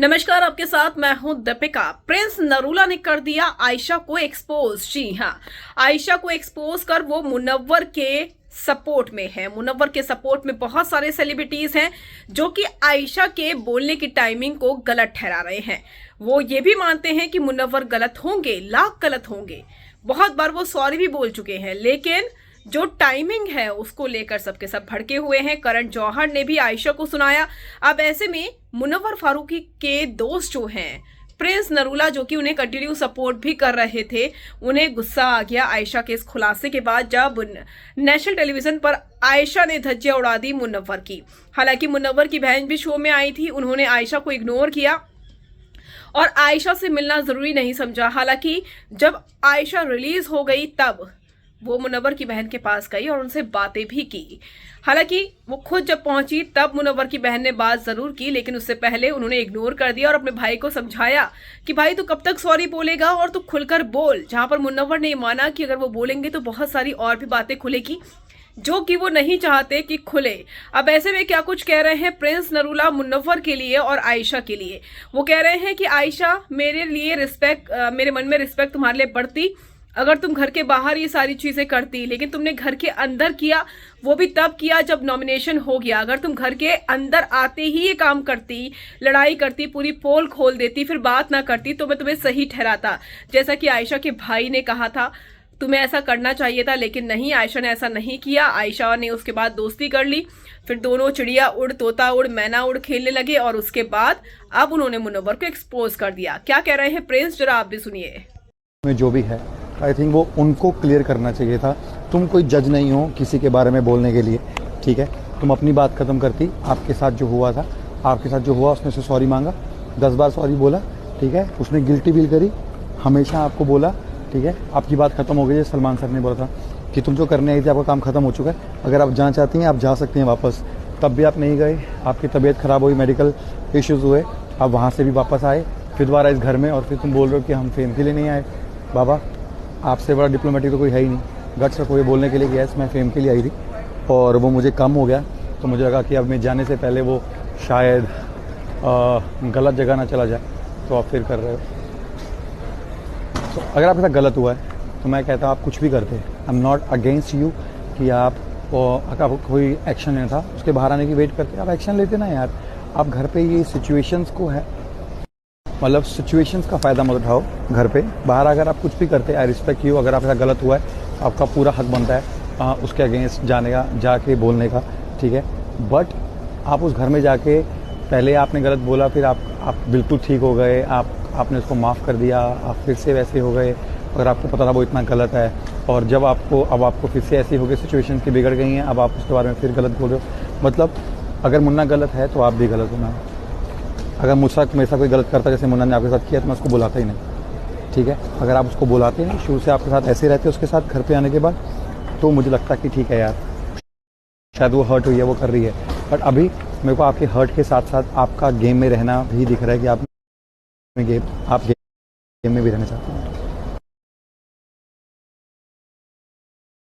नमस्कार, आपके साथ मैं हूं दीपिका। प्रिंस नरूला ने कर दिया आयशा को एक्सपोज। जी हां, आयशा को एक्सपोज कर वो मुनव्वर के सपोर्ट में है। मुनव्वर के सपोर्ट में बहुत सारे सेलिब्रिटीज हैं जो कि आयशा के बोलने की टाइमिंग को गलत ठहरा रहे हैं। वो ये भी मानते हैं कि मुनव्वर गलत होंगे, लाख गलत होंगे। बहुत बार वो सॉरी भी बोल चुके हैं, लेकिन जो टाइमिंग है उसको लेकर सबके सब भड़के हुए हैं। करण जौहर ने भी आयशा को सुनाया। अब ऐसे में मुनव्वर फारूकी के दोस्त जो हैं प्रिंस नरूला, जो कि उन्हें कंटिन्यू सपोर्ट भी कर रहे थे, उन्हें गुस्सा आ गया आयशा के इस खुलासे के बाद, जब नेशनल टेलीविजन पर आयशा ने धज्जियां उड़ा दी मुनव्वर की। हालांकि मुनव्वर की बहन भी शो में आई थी, उन्होंने आयशा को इग्नोर किया और आयशा से मिलना जरूरी नहीं समझा। हालांकि जब आयशा रिलीज हो गई तब वो मुनव्वर की बहन के पास गई और उनसे बातें भी की। हालांकि वो खुद जब पहुंची तब मुनव्वर की बहन ने बात जरूर की, लेकिन उससे पहले उन्होंने इग्नोर कर दिया और अपने भाई को समझाया कि भाई तू कब तक सॉरी बोलेगा और तू खुलकर बोल। जहां पर मुनव्वर ने माना कि अगर वो बोलेंगे तो बहुत सारी और भी बातें खुलेगी, जो कि वो नहीं चाहते कि खुले। अब ऐसे में क्या कुछ कह रहे हैं प्रिंस नरूला मुनव्वर के लिए और आयशा के लिए। वो कह रहे हैं कि आयशा, मेरे लिए रिस्पेक्ट, मेरे मन में रिस्पेक्ट तुम्हारे लिए बढ़ती अगर तुम घर के बाहर ये सारी चीजें करती, लेकिन तुमने घर के अंदर किया, वो भी तब किया जब नॉमिनेशन हो गया। अगर तुम घर के अंदर आते ही ये काम करती, लड़ाई करती, पूरी पोल खोल देती, फिर बात ना करती, तो मैं तुम्हें सही ठहराता। जैसा कि आयशा के भाई ने कहा था तुम्हें ऐसा करना चाहिए था, लेकिन नहीं, आयशा ने ऐसा नहीं किया। आयशा ने उसके बाद दोस्ती कर ली, फिर दोनों चिड़िया उड़, तोता उड़, मैना उड़ खेलने लगे और उसके बाद अब उन्होंने मुनव्वर को एक्सपोज कर दिया। क्या कह रहे हैं प्रिंस, जरा आप भी सुनिए। जो भी है, आई थिंक वो उनको क्लियर करना चाहिए था। तुम कोई जज नहीं हो किसी के बारे में बोलने के लिए, ठीक है। तुम अपनी बात खत्म करती। आपके साथ जो हुआ था, आपके साथ जो हुआ उसमें से सॉरी मांगा, 10 बार सॉरी बोला, ठीक है। उसने गिल्टी फील करी, हमेशा आपको बोला, ठीक है। आपकी बात खत्म हो गई है। सलमान सर ने बोला था कि तुम जो करने आई थी आपका काम खत्म हो चुका है, अगर आप जाना चाहती हैं आप जा सकती हैं वापस। तब भी आप नहीं गए, आपकी तबीयत खराब हुई, मेडिकल इश्यूज़ हुए, आप वहाँ से भी वापस आए, फिर दोबारा इस घर में, और फिर तुम बोल रहे हो कि हम फेम के लिए नहीं आए। बाबा, आपसे बड़ा डिप्लोमेटिक तो कोई है ही नहीं। गट्स रखो ये बोलने के लिए कि यस मैं फेम के लिए आई थी और वो मुझे कम हो गया, तो मुझे लगा कि अब मैं जाने से पहले वो शायद गलत जगह ना चला जाए, तो आप फिर कर रहे हो। तो अगर आपके साथ गलत हुआ है तो मैं कहता हूँ आप कुछ भी करते हैं, I am not against you कि अगर कोई एक्शन लेना था उसके बाहर आने की वेट करते, आप एक्शन लेते ना यार। आप घर पे ये सिचुएशंस को है, मतलब सिचुएशंस का फ़ायदा मत उठाओ। घर पे बाहर अगर आप कुछ भी करते हैं, आई रिस्पेक्ट यू। अगर आपके साथ गलत हुआ है आपका पूरा हक बनता है उसके अगेंस्ट जाने का, जाके बोलने का, ठीक है। बट आप उस घर में जाके पहले आपने गलत बोला, फिर आप बिल्कुल ठीक हो गए, आपने उसको माफ़ कर दिया, आप फिर से वैसे हो गए। अगर आपको पता था वो इतना गलत है और जब अब आपको फिर से ऐसी हो गई, सिचुएशन की बिगड़ गई हैं, अब आप उसके बारे में फिर गलत बोल रहे हो। मतलब अगर मुन्ना गलत है तो आप भी गलत होना। अगर मुझसे मेरे कोई गलत करता जैसे मुन्ना ने आपके साथ किया तो मैं उसको बुलाता ही नहीं, ठीक है। अगर आप उसको बुलाते नहीं, शुरू से आपके साथ ऐसे रहते उसके साथ घर पे आने के बाद, तो मुझे लगता है कि ठीक है यार, शायद वो हर्ट हुई है, वो कर रही है। बट अभी मेरे को आपके हर्ट के साथ साथ आपका गेम में रहना भी दिख रहा है कि आप गेम में भी रहना चाहते हैं।